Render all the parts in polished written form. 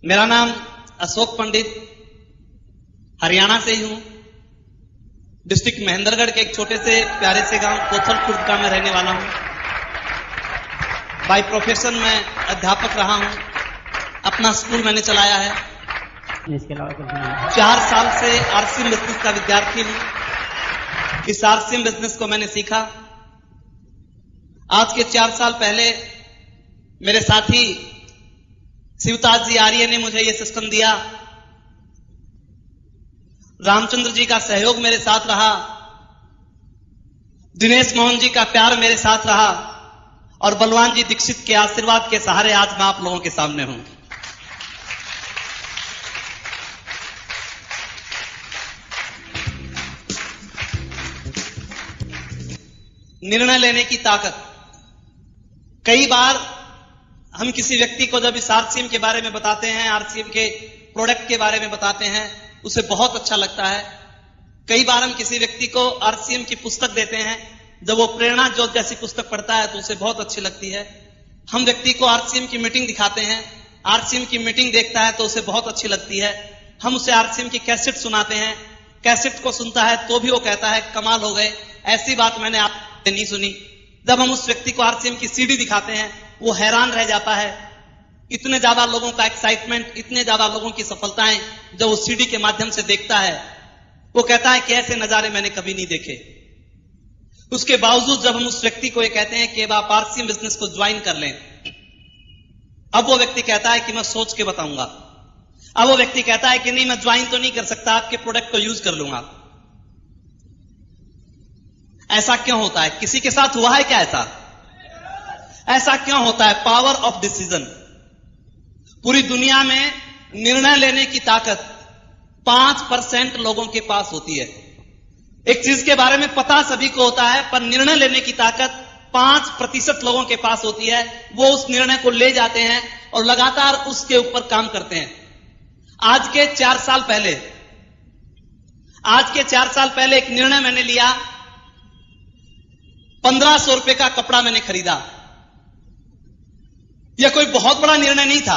मेरा नाम अशोक पंडित, हरियाणा से ही हूं। डिस्ट्रिक्ट महेंद्रगढ़ के एक छोटे से प्यारे से गांव कोथल खुर्द का मैं रहने वाला हूं। बाय प्रोफेशन मैं अध्यापक रहा हूं। अपना स्कूल मैंने चलाया है। इसके अलावा कुछ नहीं। 4 साल से आरसीएम बिजनेस का विद्यार्थी हूं। इस आरसीएम बिजनेस को मैंने सीखा। आज के 4 साल पहले मेरे साथी शिवताज जी आर्य ने मुझे यह सिस्टम दिया। रामचंद्र जी का सहयोग मेरे साथ रहा, दिनेश मोहन जी का प्यार मेरे साथ रहा और बलवान जी दीक्षित के आशीर्वाद के सहारे आज मैं आप लोगों के सामने हूं। निर्णय लेने की ताकत। कई बार हम किसी व्यक्ति को जब इस आरसीएम के बारे में बताते हैं, आरसीएम के प्रोडक्ट के बारे में बताते हैं, उसे बहुत अच्छा लगता है। कई बार हम किसी व्यक्ति को आरसीएम की पुस्तक देते हैं, जब वो प्रेरणा ज्योत जैसी पुस्तक पढ़ता है तो उसे बहुत अच्छी लगती है। हम व्यक्ति को आरसीएम की मीटिंग दिखाते हैं, आरसीएम की मीटिंग देखता है तो उसे बहुत अच्छी लगती है। हम उसे आरसीएम की कैसेट सुनाते हैं, कैसेट को सुनता है तो भी वो कहता है कमाल हो गए, ऐसी बात मैंने आपसे नहीं सुनी। जब हम उस व्यक्ति को आरसीएम की सीडी दिखाते हैं वो हैरान रह जाता है। इतने ज्यादा लोगों का एक्साइटमेंट, इतने ज्यादा लोगों की सफलताएं जब वो सीडी के माध्यम से देखता है, वो कहता है कि ऐसे नजारे मैंने कभी नहीं देखे। उसके बावजूद जब हम उस व्यक्ति को ये कहते हैं कि आप आरसीएम बिजनेस को ज्वाइन कर लें, अब वो व्यक्ति कहता है कि मैं सोच के बताऊंगा। अब वो व्यक्ति कहता है कि नहीं, मैं ज्वाइन तो नहीं कर सकता, आपके प्रोडक्ट को यूज कर लूंगा। ऐसा क्यों होता है? किसी के साथ हुआ है क्या ऐसा क्यों होता है? Power of decision. पूरी दुनिया में निर्णय लेने की ताकत 5% लोगों के पास होती है। एक चीज के बारे में पता सभी को होता है, पर निर्णय लेने की ताकत 5% लोगों के पास होती है। वो उस निर्णय को ले जाते हैं और लगातार उसके ऊपर काम करते हैं। आज के 4 साल पहले एक निर्णय मैंने लिया। 1500 रुपए का कपड़ा मैंने खरीदा। यह कोई बहुत बड़ा निर्णय नहीं था।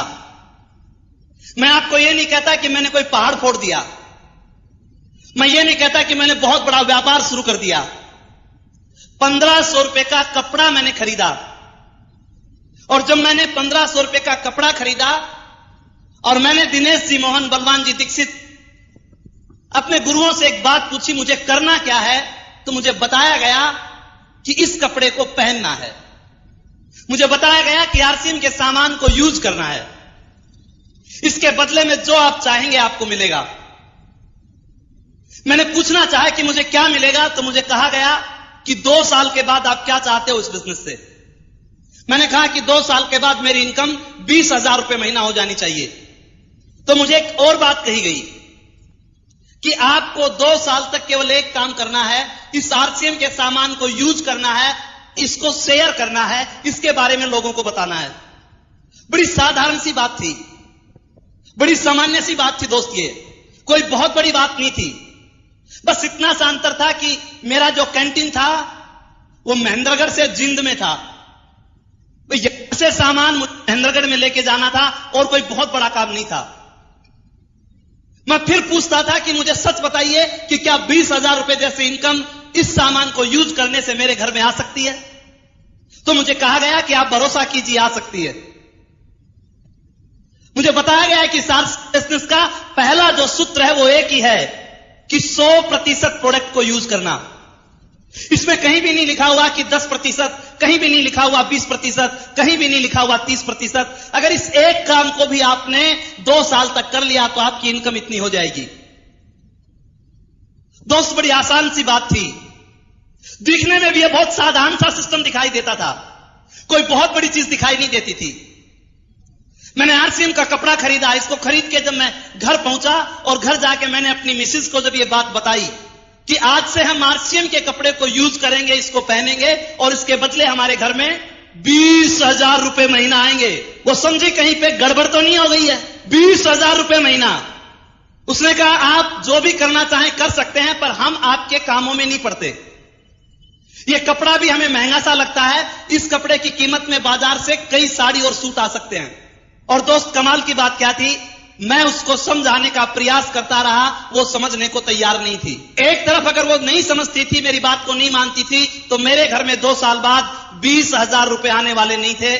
मैं आपको यह नहीं कहता कि मैंने कोई पहाड़ फोड़ दिया, मैं ये नहीं कहता कि मैंने बहुत बड़ा व्यापार शुरू कर दिया। 1500 रुपए का कपड़ा मैंने खरीदा और जब मैंने 1500 रुपए का कपड़ा खरीदा और मैंने दिनेश जी मोहन, बलवान जी दीक्षित अपने गुरुओं से एक बात पूछी, मुझे करना क्या है, तो मुझे बताया गया कि इस कपड़े को पहनना है। मुझे बताया गया कि आरसीएम के सामान को यूज करना है। इसके बदले में जो आप चाहेंगे आपको मिलेगा। मैंने पूछना चाहा कि मुझे क्या मिलेगा, तो मुझे कहा गया कि 2 साल के बाद आप क्या चाहते हो इस बिजनेस से। मैंने कहा कि 2 साल के बाद मेरी इनकम 20,000 रुपए महीना हो जानी चाहिए। तो मुझे एक और बात कही गई कि आपको 2 साल तक केवल एक काम करना है, इस आरसीएम के सामान को यूज करना है, इसको शेयर करना है, इसके बारे में लोगों को बताना है। बड़ी साधारण सी बात थी, बड़ी सामान्य सी बात थी दोस्त। ये कोई बहुत बड़ी बात नहीं थी। बस इतना सा अंतर था कि मेरा जो कैंटीन था वो महेंद्रगढ़ से जिंद में था। यहां से सामान महेंद्रगढ़ में लेके जाना था और कोई बहुत बड़ा काम नहीं था। मैं फिर पूछता था कि मुझे सच बताइए कि क्या 20,000 रुपए जैसे इनकम इस सामान को यूज करने से मेरे घर में आ सकती है? तो मुझे कहा गया कि आप भरोसा कीजिए, आ सकती है। मुझे बताया गया है कि बिजनेस का पहला जो सूत्र है वो एक ही है कि 100% प्रोडक्ट को यूज करना। इसमें कहीं भी नहीं लिखा हुआ कि 10%, कहीं भी नहीं लिखा हुआ 20%, कहीं भी नहीं लिखा हुआ 30%। अगर इस एक काम को भी आपने 2 साल तक कर लिया तो आपकी इनकम इतनी हो जाएगी। दोस्त, बड़ी आसान सी बात थी। दिखने में भी यह बहुत साधारण सा सिस्टम दिखाई देता था, कोई बहुत बड़ी चीज दिखाई नहीं देती थी। मैंने आरसीएम का कपड़ा खरीदा। इसको खरीद के जब मैं घर पहुंचा और घर जाके मैंने अपनी मिसेज को जब ये बात बताई कि आज से हम आरसीएम के कपड़े को यूज करेंगे, इसको पहनेंगे और इसके बदले हमारे घर में 20,000 रुपए महीना आएंगे, वो समझी कहीं पे गड़बड़ तो नहीं हो गई है। 20,000 रुपए महीना। उसने कहा आप जो भी करना चाहें कर सकते हैं, पर हम आपके कामों में नहीं पड़ते। ये कपड़ा भी हमें महंगा सा लगता है। इस कपड़े की कीमत में बाजार से कई साड़ी और सूट आ सकते हैं। और दोस्त, कमाल की बात क्या थी मैं उसको समझाने का प्रयास करता रहा, वो समझने को तैयार नहीं थी। एक तरफ अगर वो नहीं समझती थी, मेरी बात को नहीं मानती थी, तो मेरे घर में 2 साल बाद 20,000 रुपए आने वाले नहीं थे।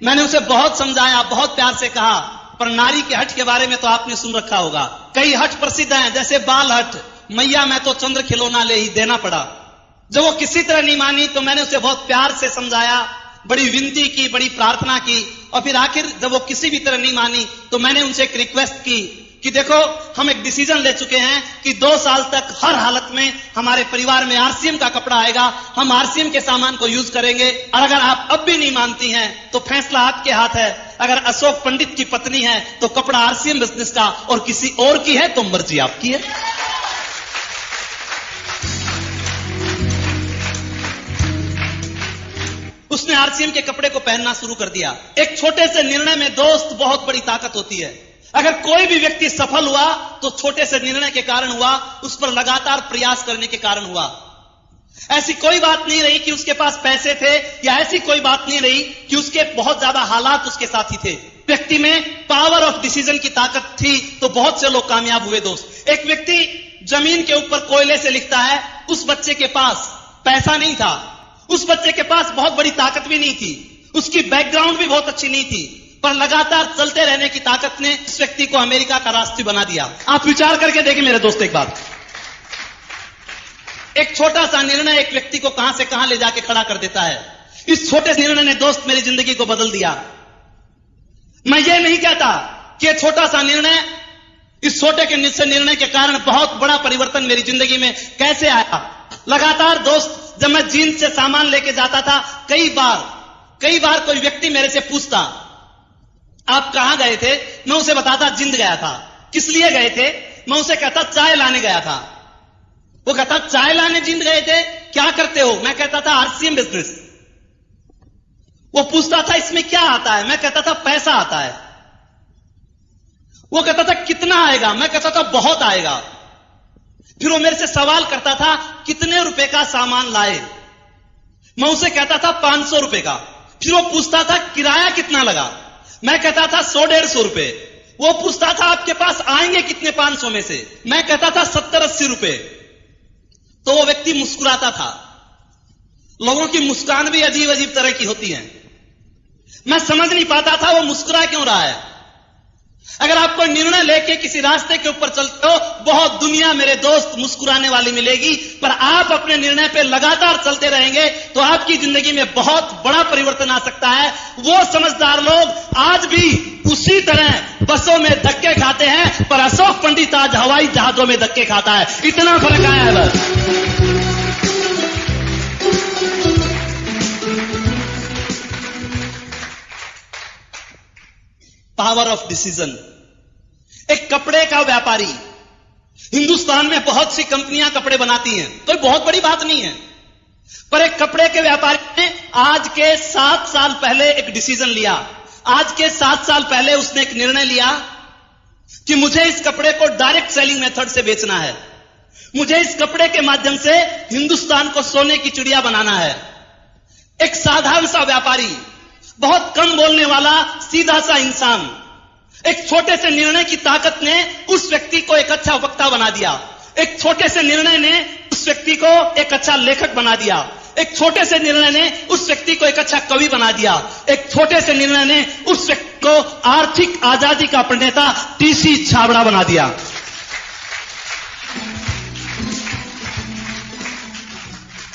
मैंने उसे बहुत समझाया, बहुत प्यार से कहा, पर नारी के हट के बारे में तो आपने सुन रखा होगा। कई हट प्रसिद्ध हैं, जैसे बाल हट, मैया मैं तो चंद्र खिलौना ले ही देना पड़ा। जब वो किसी तरह नहीं मानी तो मैंने उसे बहुत प्यार से समझाया, बड़ी विनती की, बड़ी प्रार्थना की, और फिर आखिर जब वो किसी भी तरह नहीं मानी तो मैंने उनसे एक रिक्वेस्ट की कि देखो, हम एक डिसीजन ले चुके हैं कि 2 साल तक हर हालत में हमारे परिवार में आरसीएम का कपड़ा आएगा, हम आरसीएम के सामान को यूज करेंगे, और अगर आप अब भी नहीं मानती हैं तो फैसला आपके हाथ है। अगर अशोक पंडित की पत्नी है तो कपड़ा आरसीएम बिजनेस का, और किसी और की है तो मर्जी आपकी है। उसने आरसीएम के कपड़े को पहनना शुरू कर दिया। एक छोटे से निर्णय में दोस्त बहुत बड़ी ताकत होती है। अगर कोई भी व्यक्ति सफल हुआ तो छोटे से निर्णय के कारण हुआ, उस पर लगातार प्रयास करने के कारण हुआ। ऐसी कोई बात नहीं रही कि उसके पास पैसे थे, या ऐसी कोई बात नहीं रही कि उसके बहुत ज्यादा हालात उसके साथी थे। व्यक्ति में पावर ऑफ डिसीजन की ताकत थी तो बहुत से लोग कामयाब हुए। दोस्त, एक व्यक्ति जमीन के ऊपर कोयले से लिखता है, उस बच्चे के पास पैसा नहीं था, उस बच्चे के पास बहुत बड़ी ताकत भी नहीं थी, उसकी बैकग्राउंड भी बहुत अच्छी नहीं थी, पर लगातार चलते रहने की ताकत ने इस व्यक्ति को अमेरिका का राष्ट्रपति बना दिया। आप विचार करके देखिए मेरे दोस्त, एक बात, एक छोटा सा निर्णय एक व्यक्ति को कहां से कहां ले जाके खड़ा कर देता है। इस छोटे से निर्णय ने दोस्त मेरी जिंदगी को बदल दिया। मैं ये नहीं कहता कि ये छोटा सा निर्णय, इस छोटे के निर्णय के कारण बहुत बड़ा परिवर्तन मेरी जिंदगी में कैसे आया। लगातार दोस्त, जब मैं जींस से सामान लेके जाता था, कई बार कोई व्यक्ति मेरे से पूछता, आप कहां गए थे? मैं उसे बताता जिंद गया था। किस लिए गए थे? मैं उसे कहता चाय लाने गया था। वो कहता चाय लाने जिंद गए थे, क्या करते हो? मैं कहता था आरसीएम बिजनेस। वो पूछता था इसमें क्या आता है? मैं कहता था पैसा आता है। वो कहता था कितना आएगा? मैं कहता था बहुत आएगा। फिर वो मेरे से सवाल करता था कितने रुपए का सामान लाए? मैं उसे कहता था 500 रुपए का। फिर वो पूछता था किराया कितना लगा? मैं कहता था 100-150 रुपए। वो पूछता था आपके पास आएंगे कितने 500 में से? मैं कहता था 70-80 रुपए। तो वो व्यक्ति मुस्कुराता था। लोगों की मुस्कान भी अजीब अजीब तरह की होती है। मैं समझ नहीं पाता था वो मुस्कुरा क्यों रहा है। अगर आप कोई निर्णय लेके किसी रास्ते के ऊपर चलते हो, बहुत दुनिया मेरे दोस्त मुस्कुराने वाली मिलेगी, पर आप अपने निर्णय पे लगातार चलते रहेंगे तो आपकी जिंदगी में बहुत बड़ा परिवर्तन आ सकता है। वो समझदार लोग आज भी उसी तरह बसों में धक्के खाते हैं, पर अशोक पंडित आज हवाई जहाजों में धक्के खाता है। इतना फर्क आया है बस। Power of decision. एक कपड़े का व्यापारी, हिंदुस्तान में बहुत सी कंपनियां कपड़े बनाती हैं, कोई बहुत बड़ी बात नहीं है, पर एक कपड़े के व्यापारी ने आज के 7 साल पहले एक डिसीजन लिया। आज के 7 साल पहले उसने एक निर्णय लिया कि मुझे इस कपड़े को डायरेक्ट सेलिंग मेथड से बेचना है। मुझे इस कपड़े के माध्यम से हिंदुस्तान को सोने की चिड़िया बनाना है। एक साधारण सा व्यापारी, बहुत कम बोलने वाला, सीधा सा इंसान, एक छोटे से निर्णय की ताकत ने उस व्यक्ति को एक अच्छा वक्ता बना दिया। एक छोटे से निर्णय ने उस व्यक्ति को एक अच्छा लेखक बना दिया। एक छोटे से निर्णय ने उस व्यक्ति को एक अच्छा कवि बना दिया। एक छोटे से निर्णय ने उस व्यक्ति को आर्थिक आजादी का प्रणेता टीसी छाबड़ा बना दिया।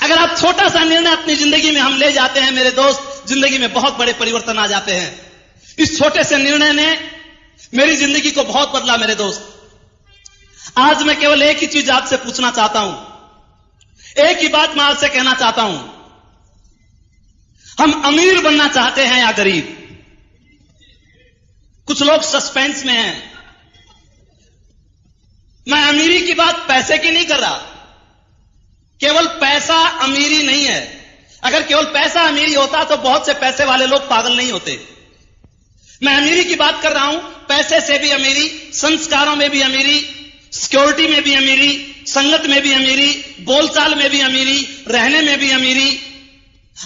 अगर आप छोटा सा निर्णय अपनी जिंदगी में हम ले जाते हैं मेरे दोस्त, जिंदगी में बहुत बड़े परिवर्तन आ जाते हैं। इस छोटे से निर्णय ने मेरी जिंदगी को बहुत बदला मेरे दोस्त। आज मैं केवल एक ही चीज आपसे पूछना चाहता हूं, एक ही बात मैं आपसे कहना चाहता हूं, हम अमीर बनना चाहते हैं या गरीब? कुछ लोग सस्पेंस में हैं। मैं अमीरी की बात पैसे की नहीं कर रहा। केवल पैसा अमीरी नहीं है। अगर केवल पैसा अमीरी होता तो बहुत से पैसे वाले लोग पागल नहीं होते। मैं अमीरी की बात कर रहा हूं, पैसे से भी अमीरी, संस्कारों में भी अमीरी, सिक्योरिटी में भी अमीरी, संगत में भी अमीरी, बोलचाल में भी अमीरी, रहने में भी अमीरी,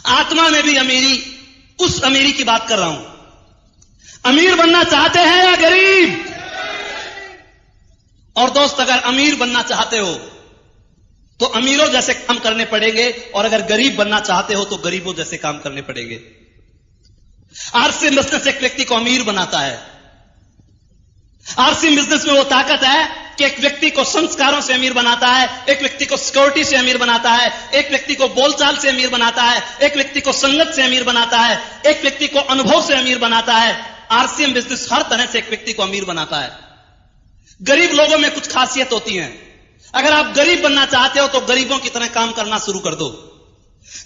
आत्मा में भी अमीरी, उस अमीरी की बात कर रहा हूं। अमीर बनना चाहते हैं या गरीब? और दोस्त, अगर अमीर बनना चाहते हो तो अमीरों जैसे काम करने पड़ेंगे, और अगर गरीब बनना चाहते हो तो गरीबों जैसे काम करने पड़ेंगे। आरसीएम बिजनेस एक व्यक्ति को अमीर बनाता है। आरसीएम बिजनेस में वो ताकत है कि एक व्यक्ति को संस्कारों से अमीर बनाता है, एक व्यक्ति को सिक्योरिटी से अमीर बनाता है, एक व्यक्ति को बोलचाल से अमीर बनाता है, एक व्यक्ति को संगत से अमीर बनाता है, एक व्यक्ति को अनुभव से अमीर बनाता है। आरसीएम बिजनेस हर तरह से एक व्यक्ति को अमीर बनाता है। गरीब लोगों में कुछ खासियत होती है। अगर आप गरीब बनना चाहते हो तो गरीबों की तरह काम करना शुरू कर दो।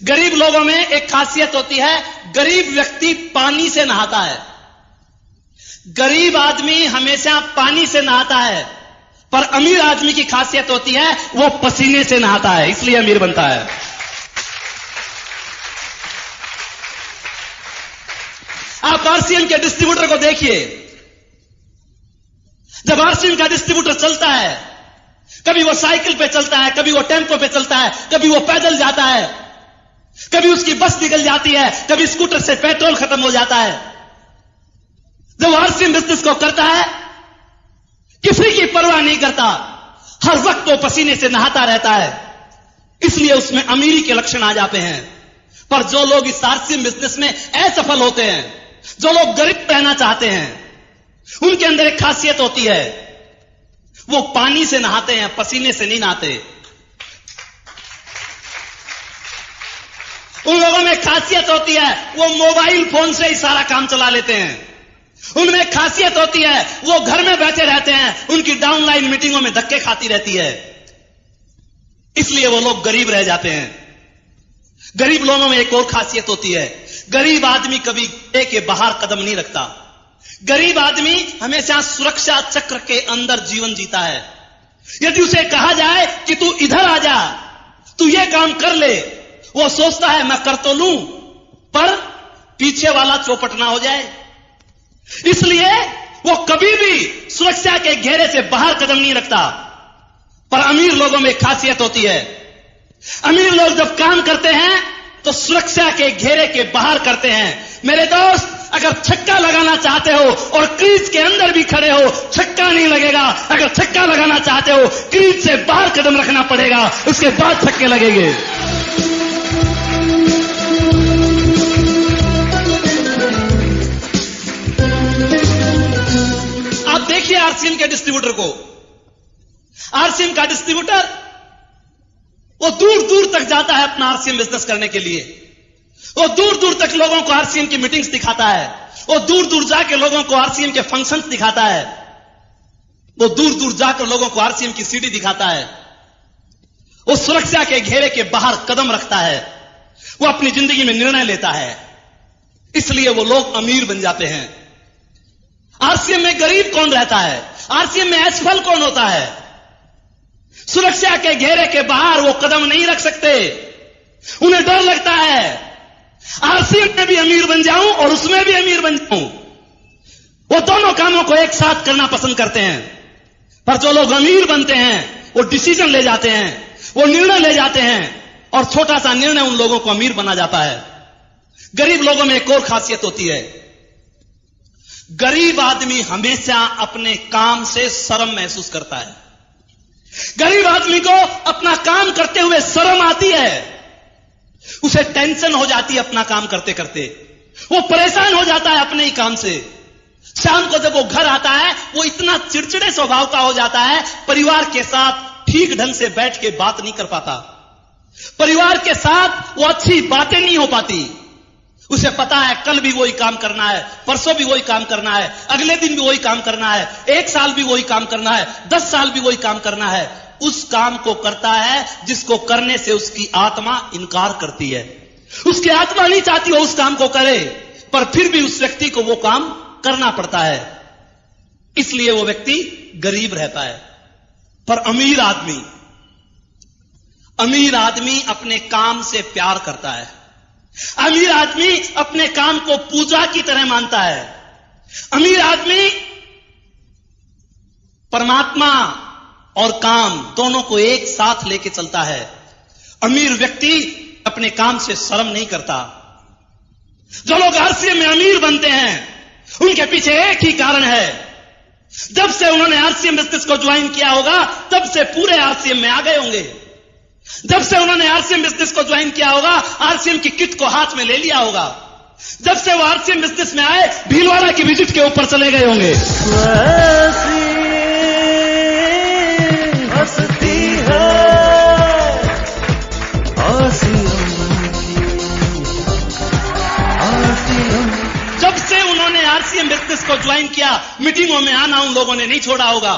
गरीब लोगों में एक खासियत होती है, गरीब व्यक्ति पानी से नहाता है। गरीब आदमी हमेशा पानी से नहाता है, पर अमीर आदमी की खासियत होती है वो पसीने से नहाता है, इसलिए अमीर बनता है। आप आरसीएम के डिस्ट्रीब्यूटर को देखिए। जब आरसीएम का डिस्ट्रीब्यूटर चलता है, कभी वो साइकिल पे चलता है, कभी वो टेम्पो पे चलता है, कभी वो पैदल जाता है, कभी उसकी बस निकल जाती है, कभी स्कूटर से पेट्रोल खत्म हो जाता है। जब आरसीएम बिजनेस को करता है, किसी की परवाह नहीं करता, हर वक्त वो पसीने से नहाता रहता है, इसलिए उसमें अमीरी के लक्षण आ जाते हैं। पर जो लोग इस आरसीएम बिजनेस में असफल होते हैं, जो लोग गरीब रहना चाहते हैं, उनके अंदर एक खासियत होती है, वो पानी से नहाते हैं, पसीने से नहीं नहाते। उन लोगों में खासियत होती है, वो मोबाइल फोन से ही सारा काम चला लेते हैं। उनमें खासियत होती है, वो घर में बैठे रहते हैं, उनकी डाउनलाइन मीटिंगों में धक्के खाती रहती है, इसलिए वो लोग गरीब रह जाते हैं। गरीब लोगों में एक और खासियत होती है, गरीब आदमी कभी घरे के बाहर कदम नहीं रखता। गरीब आदमी हमेशा सुरक्षा चक्र के अंदर जीवन जीता है। यदि उसे कहा जाए कि तू इधर आ जा, तू ये काम कर ले, वो सोचता है मैं कर तो लूं, पर पीछे वाला चौपट ना हो जाए, इसलिए वो कभी भी सुरक्षा के घेरे से बाहर कदम नहीं रखता। पर अमीर लोगों में खासियत होती है, अमीर लोग जब काम करते हैं तो सुरक्षा के घेरे के बाहर करते हैं। मेरे दोस्त, अगर छक्का लगाना चाहते हो और क्रीज के अंदर भी खड़े हो, छक्का नहीं लगेगा। अगर छक्का लगाना चाहते हो, क्रीज से बाहर कदम रखना पड़ेगा, उसके बाद छक्के लगेंगे। आप देखिए आरसीएम के डिस्ट्रीब्यूटर को। आरसीएम का डिस्ट्रीब्यूटर वो दूर दूर तक जाता है अपना आरसीएम बिजनेस करने के लिए। वो दूर दूर तक लोगों को आरसीएम की मीटिंग्स दिखाता है, वो दूर दूर जाके लोगों को आरसीएम के फंक्शंस दिखाता है, वो दूर दूर जाकर लोगों को आरसीएम की सीडी दिखाता है। वो सुरक्षा के घेरे के बाहर कदम रखता है, वो अपनी जिंदगी में निर्णय लेता है, इसलिए वो लोग अमीर बन जाते हैं। आरसीएम में गरीब कौन रहता है? आरसीएम में असफल कौन होता है? सुरक्षा के घेरे के बाहर वो कदम नहीं रख सकते, उन्हें डर लगता है आरसीएम में भी अमीर बन जाऊं और उसमें भी अमीर बन जाऊं। वो दोनों कामों को एक साथ करना पसंद करते हैं। पर जो लोग अमीर बनते हैं वो डिसीजन ले जाते हैं, वो निर्णय ले जाते हैं, और छोटा सा निर्णय उन लोगों को अमीर बना जाता है। गरीब लोगों में एक और खासियत होती है, गरीब आदमी हमेशा अपने काम से शर्म महसूस करता है। गरीब आदमी को अपना काम करते हुए शर्म आती है, उसे टेंशन हो जाती है अपना काम करते करते, वो परेशान हो जाता है अपने ही काम से। शाम को जब वो घर आता है, वो इतना चिड़चिड़े स्वभाव का हो जाता है, परिवार के साथ ठीक ढंग से बैठ के बात नहीं कर पाता, परिवार के साथ वो अच्छी बातें नहीं हो पाती। उसे पता है कल भी वही काम करना है, परसों भी वही काम करना है, अगले दिन भी वही काम करना है, 1 साल भी वही काम करना है, 10 साल भी वही काम करना है। उस काम को करता है जिसको करने से उसकी आत्मा इनकार करती है। उसकी आत्मा नहीं चाहती वो उस काम को करे, पर फिर भी उस व्यक्ति को वो काम करना पड़ता है, इसलिए वो व्यक्ति गरीब रहता है। पर अमीर आदमी अपने काम से प्यार करता है। अमीर आदमी अपने काम को पूजा की तरह मानता है। अमीर आदमी परमात्मा और काम दोनों को एक साथ लेके चलता है। अमीर व्यक्ति अपने काम से शर्म नहीं करता। जो लोग आरसीएम में अमीर बनते हैं, उनके पीछे एक ही कारण है, जब से उन्होंने आरसीएम बिजनेस को ज्वाइन किया होगा तब से पूरे आरसीएम में आ गए होंगे। जब से उन्होंने आरसीएम बिजनेस को ज्वाइन किया होगा आरसीएम की किट को हाथ में ले लिया होगा। जब से वो आरसीएम बिजनेस में आए भीलवाड़ा की विजिट के ऊपर चले गए होंगे। जब से उन्होंने आरसीएम बिजनेस को ज्वाइन किया मीटिंगों में आना उन लोगों ने नहीं छोड़ा होगा।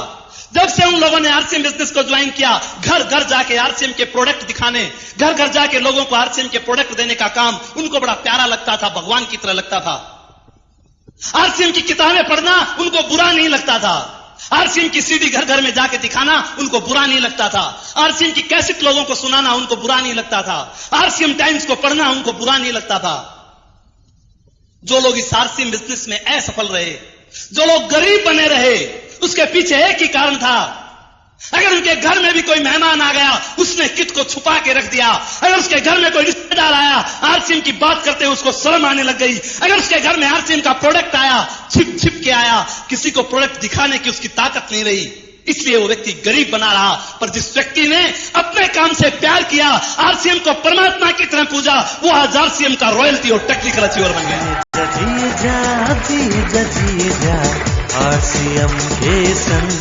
जब से उन लोगों ने आरसीएम बिजनेस को ज्वाइन किया घर घर जाके आरसीएम के प्रोडक्ट दिखाने, घर घर जाके लोगों को आरसीएम के प्रोडक्ट देने का काम उनको बड़ा प्यारा लगता था, भगवान की तरह लगता था। आरसीएम की किताबें पढ़ना उनको बुरा नहीं लगता था। आरसीएम की सीडी घर घर में जाके दिखाना उनको बुरा नहीं लगता था। आरसीएम की कैसेट लोगों को सुनाना उनको बुरा नहीं लगता था। आरसीएम टाइम्स को पढ़ना उनको बुरा नहीं लगता था। जो लोग इस आरसीएम बिजनेस में असफल रहे, जो लोग गरीब बने रहे, उसके पीछे एक ही कारण था। अगर उनके घर में भी कोई मेहमान आ गया उसने किट को छुपा के रख दिया। अगर उसके घर में कोई रिश्तेदार आया आरसीएम की बात करते हुए उसको शर्म आने लग गई। अगर उसके घर में आरसीएम का प्रोडक्ट आया छिप छिप के आया, किसी को प्रोडक्ट दिखाने की उसकी ताकत नहीं रही, इसलिए वो व्यक्ति गरीब बना रहा। पर जिस व्यक्ति ने अपने काम से प्यार किया, आरसीएम को परमात्मा की तरह पूजा, वो आज आरसीएम का रॉयल्टी और टेक्निकल अचीवर बन गया। आरसीएम के संग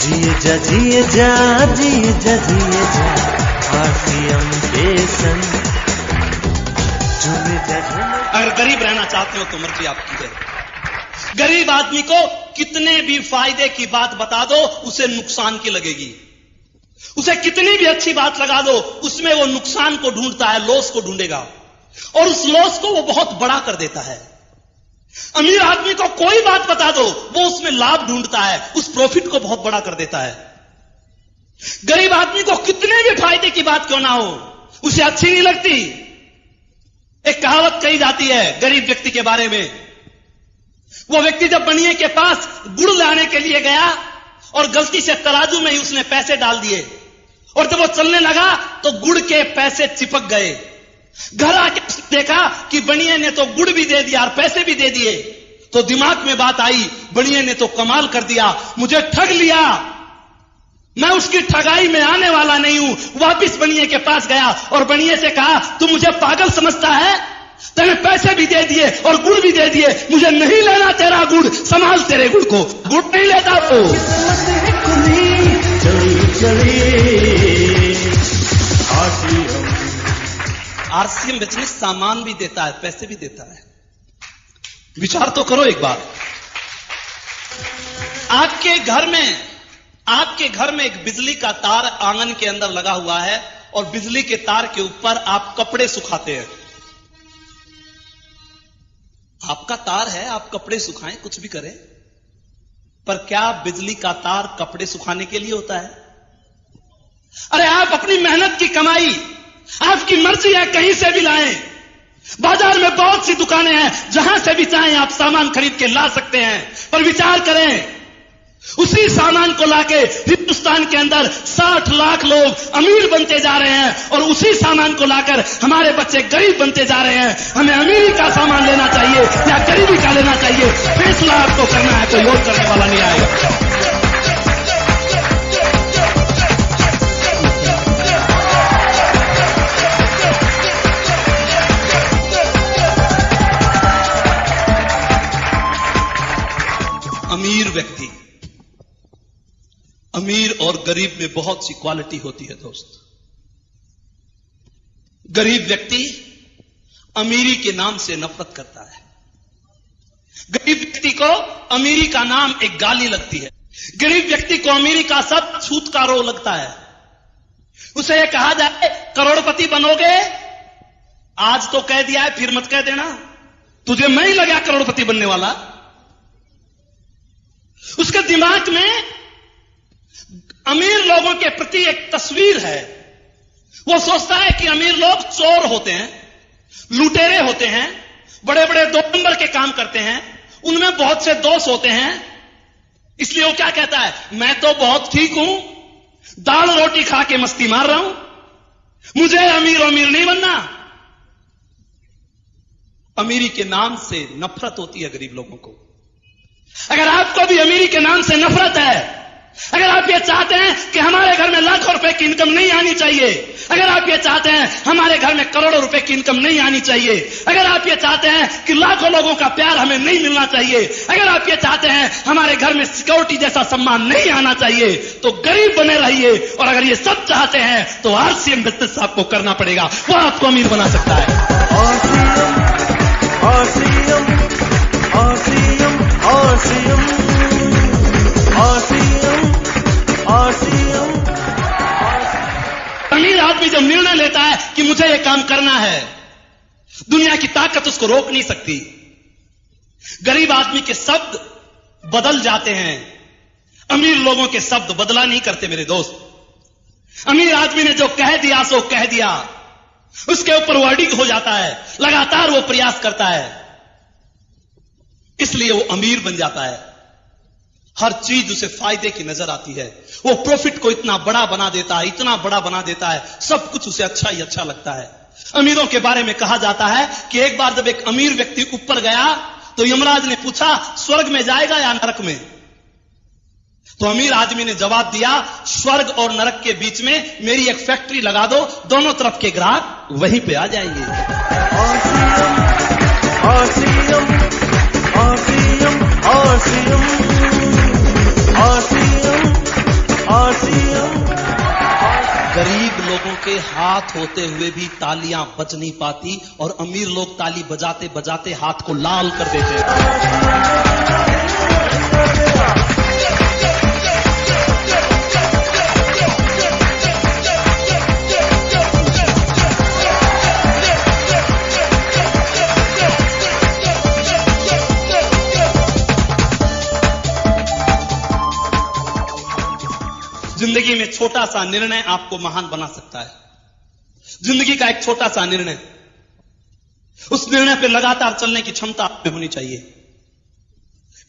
जिए जा आरसीएम के संग। अगर गरीब रहना चाहते हो तो मर्जी आपकी है। गरीब आदमी को कितने भी फायदे की बात बता दो उसे नुकसान की लगेगी। उसे कितनी भी अच्छी बात लगा दो उसमें वो नुकसान को ढूंढता है, लॉस को ढूंढेगा और उस लॉस को वो बहुत बड़ा कर देता है। अमीर आदमी को कोई बात बता दो वो उसमें लाभ ढूंढता है, उस प्रॉफिट को बहुत बड़ा कर देता है। गरीब आदमी को कितने भी फायदे की बात क्यों ना हो उसे अच्छी नहीं लगती। एक कहावत कही जाती है गरीब व्यक्ति के बारे में। वो व्यक्ति जब बनिए के पास गुड़ लाने के लिए गया और गलती से तराजू में ही उसने पैसे डाल दिए और जब वो चलने लगा तो गुड़ के पैसे चिपक गए। घर आके देखा कि बनिए ने तो गुड़ भी दे दिया और पैसे भी दे दिए, तो दिमाग में बात आई बनिए ने तो कमाल कर दिया, मुझे ठग लिया, मैं उसकी ठगाई में आने वाला नहीं हूं। वापिस बनिए के पास गया और बनिए से कहा तू मुझे पागल समझता है, तेरे पैसे भी दे दिए और गुड़ भी दे दिए, मुझे नहीं लेना तेरा गुड़, संभाल तेरे गुड़ को, गुड़ नहीं लेता तो। आरसीएम बिजनेस सामान भी देता है, पैसे भी देता है। विचार तो करो एक बार। आपके घर में एक बिजली का तार आंगन के अंदर लगा हुआ है और बिजली के तार के ऊपर आप कपड़े सुखाते हैं। आपका तार है, आप कपड़े सुखाएं, कुछ भी करें, पर क्या बिजली का तार कपड़े सुखाने के लिए होता है? अरे आप अपनी मेहनत की कमाई, आपकी मर्जी है कहीं से भी लाएं। बाजार में बहुत सी दुकानें हैं जहां से भी चाहें आप सामान खरीद के ला सकते हैं, पर विचार करें उसी सामान को लाके हिंदुस्तान के अंदर 60 लाख लोग अमीर बनते जा रहे हैं और उसी सामान को लाकर हमारे बच्चे गरीब बनते जा रहे हैं। हमें अमीरी का सामान लेना चाहिए या गरीबी का लेना चाहिए, फैसला आपको करना है, कोई और करने वाला नहीं आएगा। अमीर व्यक्ति, अमीर और गरीब में बहुत सी क्वालिटी होती है दोस्त। गरीब व्यक्ति अमीरी के नाम से नफरत करता है। गरीब व्यक्ति को अमीरी का नाम एक गाली लगती है। गरीब व्यक्ति को अमीरी का सब छूत का रो लगता है। उसे यह कहा जाए करोड़पति बनोगे, आज तो कह दिया है फिर मत कह देना, तुझे मैं ही लगा करोड़पति बनने वाला। उसके दिमाग में अमीर लोगों के प्रति एक तस्वीर है। वो सोचता है कि अमीर लोग चोर होते हैं, लुटेरे होते हैं, बड़े बड़े 2 नंबर के काम करते हैं, उनमें बहुत से दोष होते हैं। इसलिए वो क्या कहता है, मैं तो बहुत ठीक हूं, दाल रोटी खा के मस्ती मार रहा हूं, मुझे अमीर नहीं बनना। अमीरी के नाम से नफरत होती है गरीब लोगों को। अगर आप आपको भी अमीरी के नाम से नफरत है, अगर आप ये चाहते हैं कि हमारे घर में लाखों रुपए की इनकम नहीं आनी चाहिए, अगर आप ये चाहते हैं हमारे घर में करोड़ों रुपए की इनकम नहीं आनी चाहिए, अगर आप ये चाहते हैं कि लाखों लोगों का प्यार हमें नहीं मिलना चाहिए, अगर आप ये चाहते हैं हमारे घर में सिक्योरिटी जैसा सम्मान नहीं आना चाहिए, तो गरीब बने रहिए। और अगर ये सब चाहते हैं तो आरसीएम बिजनेस आपको करना पड़ेगा, वो आपको अमीर बना सकता है। अमीर आदमी जब निर्णय लेता है कि मुझे यह काम करना है, दुनिया की ताकत उसको रोक नहीं सकती। गरीब आदमी के शब्द बदल जाते हैं, अमीर लोगों के शब्द बदला नहीं करते मेरे दोस्त। अमीर आदमी ने जो कह दिया सो कह दिया, उसके ऊपर वो अडिग हो जाता है, लगातार वो प्रयास करता है, इसलिए वो अमीर बन जाता है। हर चीज उसे फायदे की नजर आती है, वो प्रॉफिट को इतना बड़ा बना देता है, इतना बड़ा बना देता है, सब कुछ उसे अच्छा ही अच्छा लगता है। अमीरों के बारे में कहा जाता है कि एक बार जब एक अमीर व्यक्ति ऊपर गया तो यमराज ने पूछा स्वर्ग में जाएगा या नरक में? तो अमीर आदमी ने जवाब दिया, स्वर्ग और नरक के बीच में मेरी एक फैक्ट्री लगा दो, दोनों तरफ के ग्राहक वहीं पे आ जाएंगे। गरीब लोगों के हाथ होते हुए भी तालियां बज नहीं पाती और अमीर लोग ताली बजाते बजाते हाथ को लाल कर देते हैं। जिंदगी में छोटा सा निर्णय आपको महान बना सकता है। जिंदगी का एक छोटा सा निर्णय, उस निर्णय पर लगातार चलने की क्षमता आप में होनी चाहिए।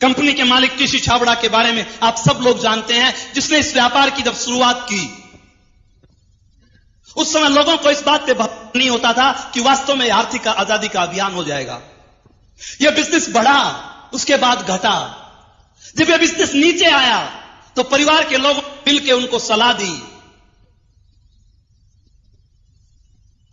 कंपनी के मालिक टीसी छाबड़ा के बारे में आप सब लोग जानते हैं, जिसने इस व्यापार की जब शुरुआत की, उस समय लोगों को इस बात पे भरोसा नहीं होता था कि वास्तव में आर्थिक आजादी का अभियान हो जाएगा। यह बिजनेस बढ़ा, उसके बाद घटा। जब यह बिजनेस नीचे आया तो परिवार के लोगों ने मिलकर उनको सलाह दी।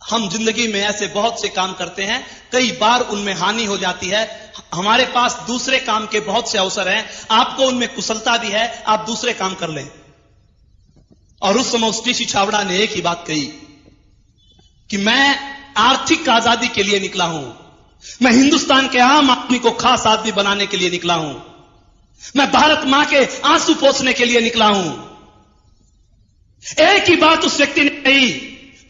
हम जिंदगी में ऐसे बहुत से काम करते हैं, कई बार उनमें हानि हो जाती है। हमारे पास दूसरे काम के बहुत से अवसर हैं, आपको उनमें कुशलता भी है, आप दूसरे काम कर लें। और उस समय उस टीसी छाबड़ा ने एक ही बात कही कि मैं आर्थिक आजादी के लिए निकला हूं, मैं हिंदुस्तान के आम आदमी को खास आदमी बनाने के लिए निकला हूं, मैं भारत मां के आंसू पोंछने के लिए निकला हूं। एक ही बात उस व्यक्ति ने कही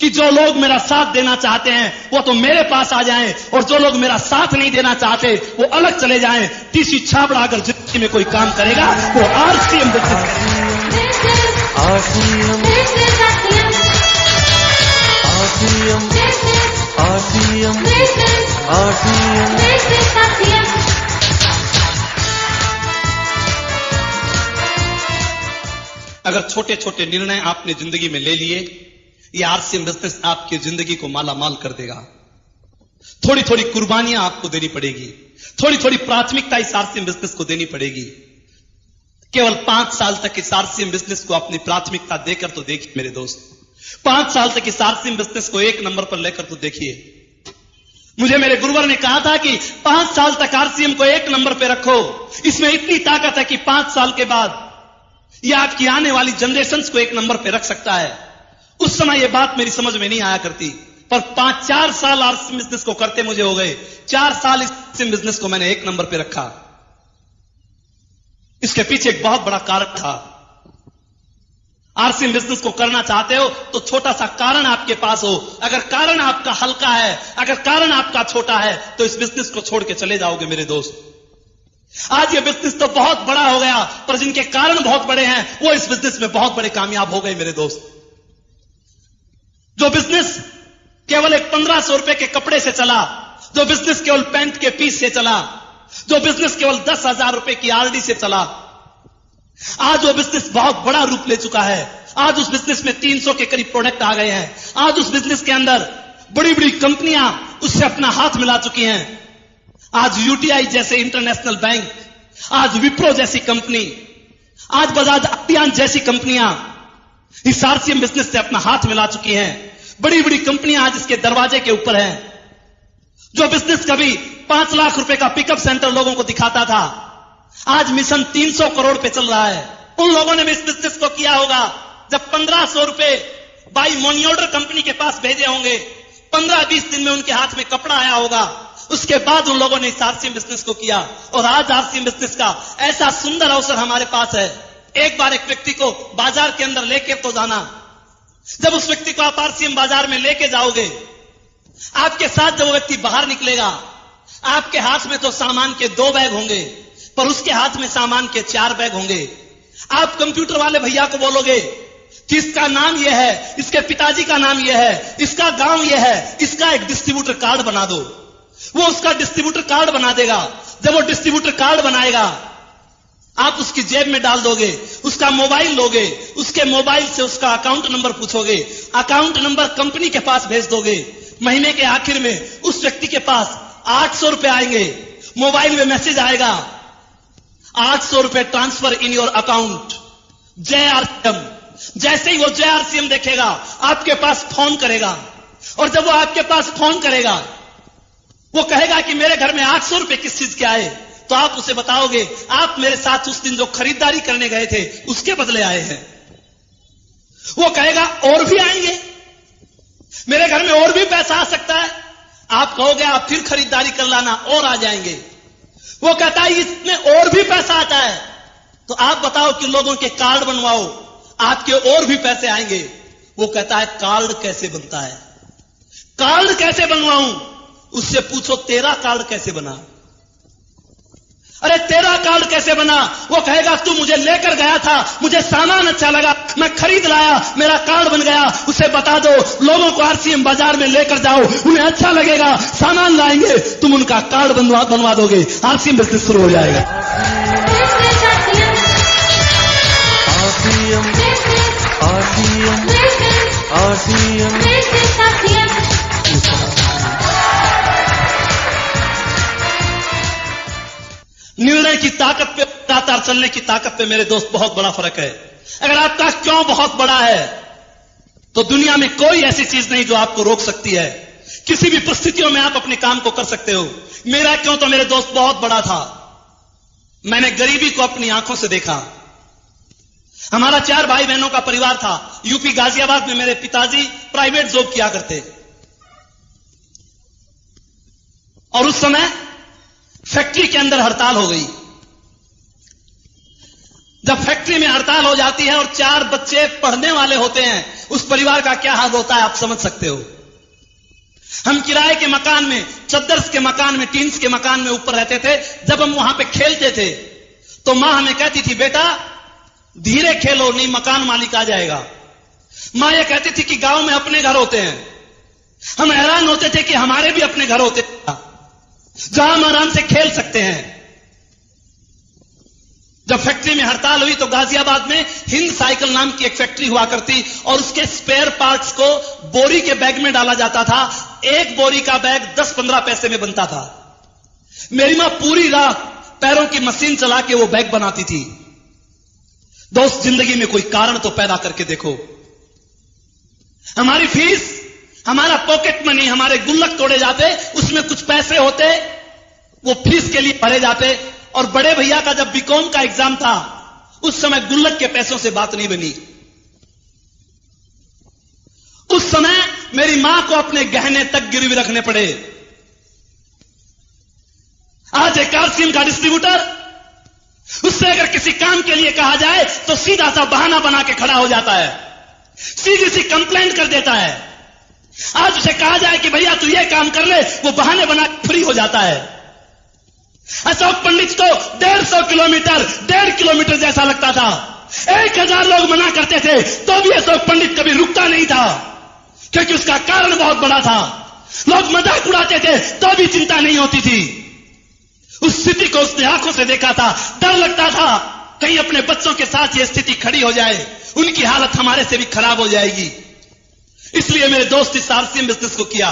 कि जो लोग मेरा साथ देना चाहते हैं वो तो मेरे पास आ जाएं, और जो लोग मेरा साथ नहीं देना चाहते वो अलग चले जाएं। टीसी छाबड़ा अगर जिंदगी में कोई काम करेगा वो आरसीएम बिजनेस अगर छोटे छोटे निर्णय आपने जिंदगी में ले लिए, ये आरसीएम बिजनेस आपकी जिंदगी को माला माल कर देगा। थोड़ी थोड़ी कुर्बानियां आपको देनी पड़ेगी, थोड़ी थोड़ी प्राथमिकता इस आरसीएम बिजनेस को देनी पड़ेगी। केवल 5 साल तक इस आरसीएम बिजनेस को अपनी प्राथमिकता देकर तो देखिए मेरे दोस्त, 5 साल तक इस आरसीएम बिजनेस को 1 नंबर पर लेकर तो देखिए। मुझे मेरे गुरुवर ने कहा था कि 5 साल तक आरसीएम को 1 नंबर पर रखो, इसमें इतनी ताकत है कि 5 साल के बाद यह आपकी आने वाली जनरेशंस को 1 नंबर पे रख सकता है। उस समय यह बात मेरी समझ में नहीं आया करती, पर 5-4 साल आरसीएम बिजनेस को करते मुझे हो गए। 4 साल इस आरसीएम बिजनेस को मैंने 1 नंबर पे रखा। इसके पीछे एक बहुत बड़ा कारण था। आरसीएम बिजनेस को करना चाहते हो तो छोटा सा कारण आपके पास हो। अगर कारण आपका हल्का है, अगर कारण आपका छोटा है, तो इस बिजनेस को छोड़ के चले जाओगे मेरे दोस्त। आज ये बिजनेस तो बहुत बड़ा हो गया, पर जिनके कारण बहुत बड़े हैं वो इस बिजनेस में बहुत बड़े कामयाब हो गए मेरे दोस्त। जो बिजनेस केवल एक 1500 रुपए के कपड़े से चला, जो बिजनेस केवल पैंट के पीस से चला, जो बिजनेस केवल 10,000 रुपए की आरडी से चला, आज वो बिजनेस बहुत बड़ा रूप ले चुका है। आज उस बिजनेस में 300 के करीब प्रोडक्ट आ गए हैं। आज उस बिजनेस के अंदर बड़ी बड़ी कंपनियां उससे अपना हाथ मिला चुकी हैं। आज यूटीआई जैसे इंटरनेशनल बैंक आज विप्रो जैसी कंपनी, आज बजाज अभियान जैसी कंपनियां इस आरसीएम बिजनेस से अपना हाथ मिला चुकी हैं। बड़ी बड़ी कंपनियां आज इसके दरवाजे के ऊपर हैं। जो बिजनेस कभी 5 लाख रुपए का पिकअप सेंटर लोगों को दिखाता था, आज मिशन 300 करोड़ पे चल रहा है। उन लोगों ने भी इस बिजनेस को किया होगा जब 1500 रुपए बाई मनी ऑर्डर कंपनी के पास भेजे होंगे, 15-20 दिन में उनके हाथ में कपड़ा आया होगा। उसके बाद उन लोगों ने इस आरसीएम बिजनेस को किया और आज आरसीएम बिजनेस का ऐसा सुंदर अवसर हमारे पास है। एक बार एक व्यक्ति को बाजार के अंदर लेके तो जाना। जब उस व्यक्ति को आप आरसीएम बाजार में लेके जाओगे, आपके साथ जब वो व्यक्ति बाहर निकलेगा, आपके हाथ में तो सामान के 2 बैग होंगे, पर उसके हाथ में सामान के 4 बैग होंगे। आप कंप्यूटर वाले भैया को बोलोगे कि इसका नाम यह है, इसके पिताजी का नाम यह है, इसका गांव यह है, इसका एक डिस्ट्रीब्यूटर कार्ड बना दो। वो उसका डिस्ट्रीब्यूटर कार्ड बना देगा। जब वो डिस्ट्रीब्यूटर कार्ड बनाएगा, आप उसकी जेब में डाल दोगे, उसका मोबाइल लोगे, उसके मोबाइल से उसका अकाउंट नंबर पूछोगे, अकाउंट नंबर कंपनी के पास भेज दोगे। महीने के आखिर में उस व्यक्ति के पास 800 रुपए आएंगे। मोबाइल में मैसेज आएगा, 800 रुपए ट्रांसफर इन योर अकाउंट जय आरसीएम। जैसे ही वो जय आरसीएम देखेगा, आपके पास फोन करेगा, और जब वो आपके पास फोन करेगा, वो कहेगा कि मेरे घर में 800 रुपए किस चीज के आए, तो आप उसे बताओगे आप मेरे साथ उस दिन जो खरीदारी करने गए थे उसके बदले आए हैं। वो कहेगा और भी आएंगे, मेरे घर में और भी पैसा आ सकता है। आप कहोगे आप फिर खरीदारी कर लाना, और आ जाएंगे। वो कहता है इसमें और भी पैसा आता है, तो आप बताओ कि लोगों के कार्ड बनवाओ, आपके और भी पैसे आएंगे। वो कहता है कार्ड कैसे बनता है, कार्ड कैसे बनवाऊं? उससे पूछो तेरा कार्ड कैसे बना। अरे तेरा कार्ड कैसे बना? वो कहेगा तू मुझे लेकर गया था, मुझे सामान अच्छा लगा, मैं खरीद लाया, मेरा कार्ड बन गया। उसे बता दो लोगों को आरसीएम बाजार में लेकर जाओ, उन्हें अच्छा लगेगा, सामान लाएंगे, तुम उनका कार्ड बनवा दोगे, आरसीएम बिजनेस शुरू हो जाएगा। निर्णय की ताकत पे, लगातार चलने की ताकत पे मेरे दोस्त बहुत बड़ा फर्क है। अगर आपका क्यों बहुत बड़ा है, तो दुनिया में कोई ऐसी चीज नहीं जो आपको रोक सकती है। किसी भी परिस्थितियों में आप अपने काम को कर सकते हो। मेरा क्यों तो मेरे दोस्त बहुत बड़ा था। मैंने गरीबी को अपनी आंखों से देखा। हमारा 4 भाई बहनों का परिवार था। यूपी गाजियाबाद में मेरे पिताजी प्राइवेट जॉब किया करते, और उस समय फैक्ट्री के अंदर हड़ताल हो गई। जब फैक्ट्री में हड़ताल हो जाती है और 4 बच्चे पढ़ने वाले होते हैं, उस परिवार का क्या हाल होता है आप समझ सकते हो। हम किराए के मकान में, चद्दर्स के मकान में, टीन्स के मकान में ऊपर रहते थे। जब हम वहां पे खेलते थे तो मां हमें कहती थी बेटा धीरे खेलो, नहीं मकान मालिक आ जाएगा। मां यह कहती थी कि गांव में अपने घर होते हैं। हम हैरान होते थे कि हमारे भी अपने घर होते हैं जहां हम आराम से खेल सकते हैं। जब फैक्ट्री में हड़ताल हुई तो गाजियाबाद में हिंद साइकिल नाम की एक फैक्ट्री हुआ करती, और उसके स्पेयर पार्ट्स को बोरी के बैग में डाला जाता था। एक बोरी का बैग 10-15 पैसे में बनता था। मेरी मां पूरी रात पैरों की मशीन चला के वो बैग बनाती थी। दोस्त जिंदगी में कोई कारण तो पैदा करके देखो। हमारी फीस, हमारा पॉकेट मनी, हमारे गुल्लक तोड़े जाते, उसमें कुछ पैसे होते, वो फीस के लिए भरे जाते। और बड़े भैया का जब बीकॉम का एग्जाम था, उस समय गुल्लक के पैसों से बात नहीं बनी। उस समय मेरी मां को अपने गहने तक गिरवी रखने पड़े। आज एक आरसीएम का डिस्ट्रीब्यूटर, उससे अगर किसी काम के लिए कहा जाए तो सीधा सा बहाना बना के खड़ा हो जाता है, सीधी सी कंप्लेंट कर देता है। आज उसे कहा जाए कि भैया तू ये काम कर ले, वो बहाने बना फ्री हो जाता है। अशोक पंडित को 1.5 किलोमीटर जैसा लगता था। 1000 लोग मना करते थे तो भी अशोक पंडित कभी रुकता नहीं था, क्योंकि उसका कारण बहुत बड़ा था। लोग मजाक उड़ाते थे तो भी चिंता नहीं होती थी। उस स्थिति को उसने आंखों से देखा था। डर लगता था कहीं अपने बच्चों के साथ ये स्थिति खड़ी हो जाए, उनकी हालत हमारे से भी खराब हो जाएगी। इसलिए मेरे दोस्त इस आरसीएम बिजनेस को किया।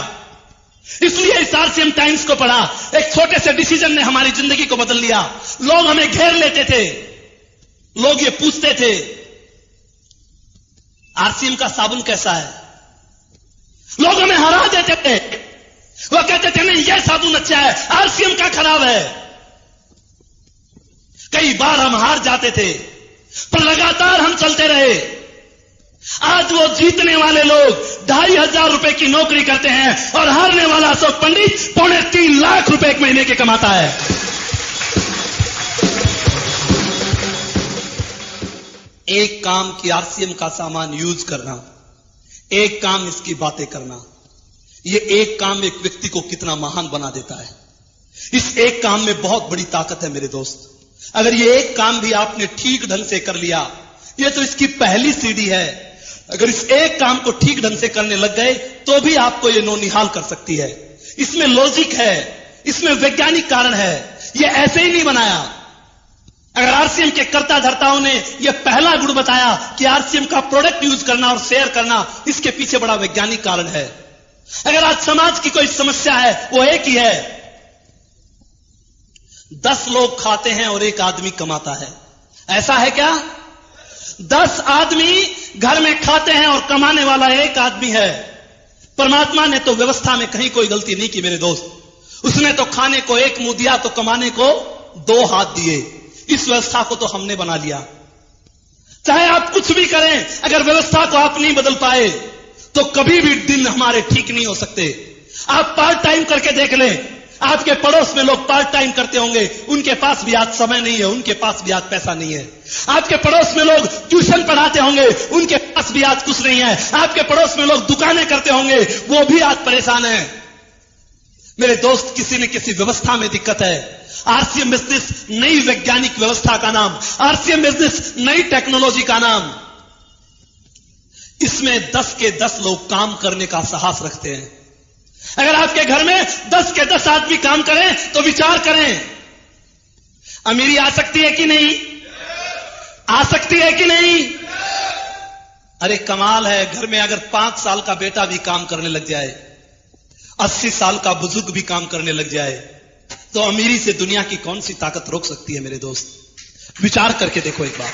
इसलिए इस आरसीएम टाइम्स को पढ़ा। एक छोटे से डिसीजन ने हमारी जिंदगी को बदल लिया। लोग हमें घेर लेते थे, लोग ये पूछते थे आरसीएम का साबुन कैसा है, लोग हमें हरा देते थे। वो कहते थे नहीं ये साबुन अच्छा है, आरसीएम का खराब है। कई बार हम हार जाते थे, पर लगातार हम चलते रहे। आज वो जीतने वाले लोग 2,500 रुपए की नौकरी करते हैं और हारने वाला अशोक पंडित 3.25 लाख रुपए एक महीने के कमाता है। एक काम की आरसीएम का सामान यूज करना, एक काम इसकी बातें करना, ये एक काम एक व्यक्ति को कितना महान बना देता है। इस एक काम में बहुत बड़ी ताकत है मेरे दोस्त। अगर ये एक काम भी आपने ठीक ढंग से कर लिया, ये तो इसकी पहली सीढ़ी है। अगर इस एक काम को ठीक ढंग से करने लग गए तो भी आपको ये नौनिहाल कर सकती है। इसमें लॉजिक है, इसमें वैज्ञानिक कारण है, ये ऐसे ही नहीं बनाया। अगर आरसीएम के कर्ता धर्ताओं ने यह पहला गुण बताया कि आरसीएम का प्रोडक्ट यूज करना और शेयर करना, इसके पीछे बड़ा वैज्ञानिक कारण है। अगर आज समाज की कोई समस्या है वो एक ही है, 10 लोग खाते हैं और एक आदमी कमाता है। ऐसा है क्या? 10 आदमी घर में खाते हैं और कमाने वाला एक आदमी है। परमात्मा ने तो व्यवस्था में कहीं कोई गलती नहीं की मेरे दोस्त। उसने तो खाने को एक मुंह दिया तो कमाने को 2 हाथ दिए। इस व्यवस्था को तो हमने बना लिया। चाहे आप कुछ भी करें, अगर व्यवस्था को आप नहीं बदल पाए तो कभी भी दिन हमारे ठीक नहीं हो सकते। आप पार्ट टाइम करके देख लें, आपके पड़ोस में लोग पार्ट टाइम करते होंगे, उनके पास भी आज समय नहीं है, उनके पास भी आज पैसा नहीं है। आपके पड़ोस में लोग ट्यूशन पढ़ाते होंगे, उनके पास भी आज कुछ नहीं है। आपके पड़ोस में लोग दुकानें करते होंगे, वो भी आज परेशान है। मेरे दोस्त, किसी न किसी व्यवस्था में दिक्कत है। आरसीएम बिजनेस नई वैज्ञानिक व्यवस्था का नाम, आरसीएम बिजनेस नई टेक्नोलॉजी का नाम। इसमें 10 के 10 लोग काम करने का साहस रखते हैं। अगर आपके घर में 10 के 10 आदमी काम करें तो विचार करें, अमीरी आ सकती है कि नहीं? आ सकती है कि नहीं? अरे कमाल है, घर में अगर 5 साल का बेटा भी काम करने लग जाए, 80 साल का बुजुर्ग भी काम करने लग जाए, तो अमीरी से दुनिया की कौन सी ताकत रोक सकती है मेरे दोस्त? विचार करके देखो एक बार।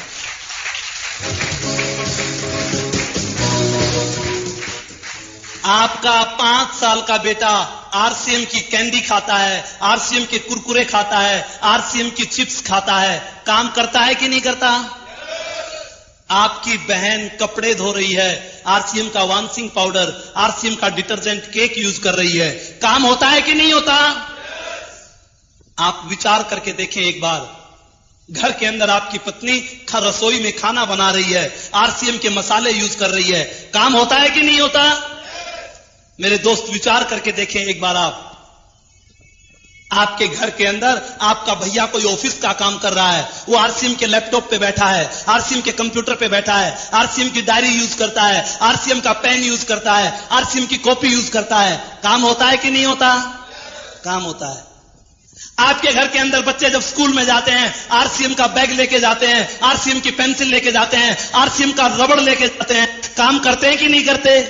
आपका 5 साल का बेटा आरसीएम की कैंडी खाता है, आरसीएम के कुरकुरे खाता है, आरसीएम की चिप्स खाता है, काम करता है कि नहीं करता? आपकी बहन कपड़े धो रही है, आरसीएम का वाशिंग पाउडर, आरसीएम का डिटर्जेंट, केक यूज कर रही है, काम होता है कि नहीं होता? आप विचार करके देखें एक बार। घर के अंदर आपकी पत्नी रसोई में खाना बना रही है, आरसीएम के मसाले यूज कर रही है, काम होता है कि नहीं होता? मेरे दोस्त, विचार करके देखें एक बार। आपके घर के अंदर आपका भैया कोई ऑफिस का काम कर रहा है, वो आरसीएम के लैपटॉप पे बैठा है, आरसीएम के कंप्यूटर पे बैठा है, आरसीएम की डायरी यूज करता है, आरसीएम का पेन यूज करता है, आरसीएम की कॉपी यूज करता है, काम होता है कि नहीं होता? काम होता है। आपके घर के अंदर बच्चे जब स्कूल में जाते हैं, आरसीएम का बैग लेके जाते हैं, आरसीएम की पेंसिल लेके जाते हैं, आरसीएम का रबड़ लेके जाते हैं, काम करते हैं कि नहीं करते?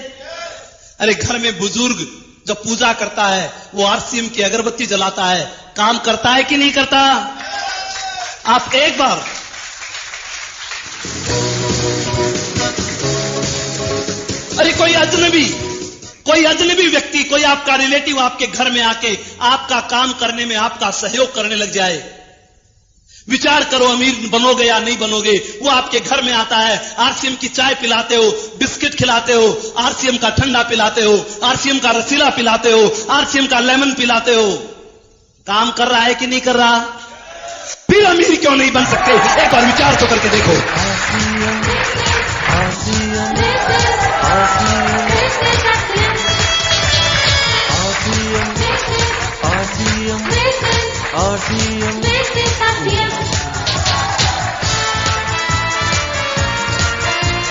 अरे घर में बुजुर्ग जब पूजा करता है, वो आरसीएम की अगरबत्ती जलाता है, काम करता है कि नहीं करता? आप एक बार अरे कोई अजनबी व्यक्ति, कोई आपका रिलेटिव आपके घर में आके आपका काम करने में आपका सहयोग करने लग जाए, विचार करो, अमीर बनोगे या नहीं बनोगे। वो आपके घर में आता है, आरसीएम की चाय पिलाते हो, बिस्किट खिलाते हो, आरसीएम का ठंडा पिलाते हो, आरसीएम का रसीला पिलाते हो, आरसीएम का लेमन पिलाते हो, काम कर रहा है कि नहीं कर रहा? फिर अमीर क्यों नहीं बन सकते? एक बार विचार तो करके देखो।